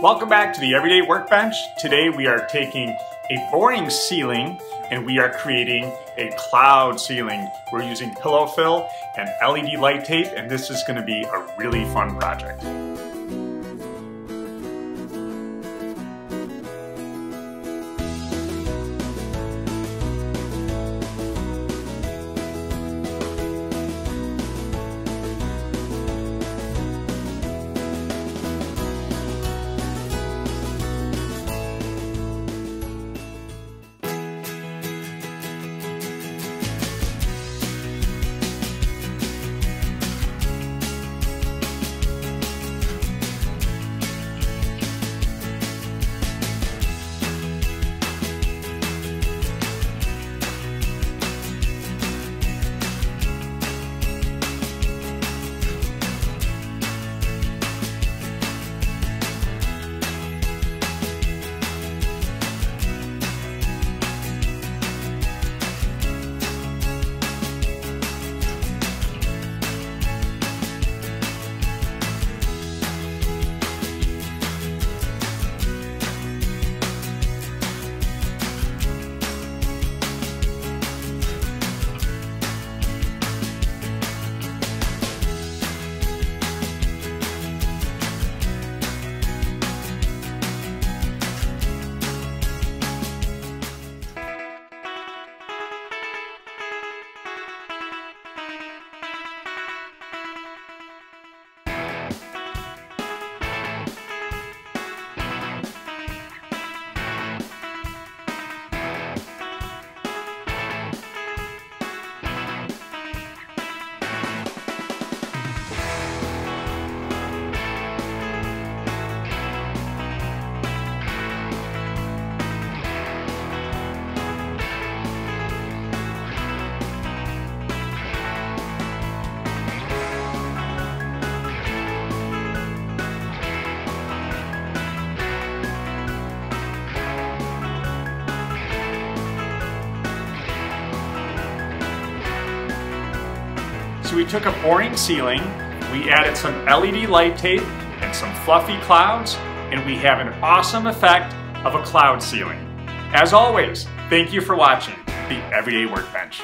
Welcome back to the Everyday Workbench. Today we are taking a boring ceiling and we are creating a cloud ceiling. We're using pillow fill and LED light tape, and this is going to be a really fun project. So we took a boring ceiling, we added some LED light tape and some fluffy clouds, and we have an awesome effect of a cloud ceiling. As always, thank you for watching the Everyday Workbench.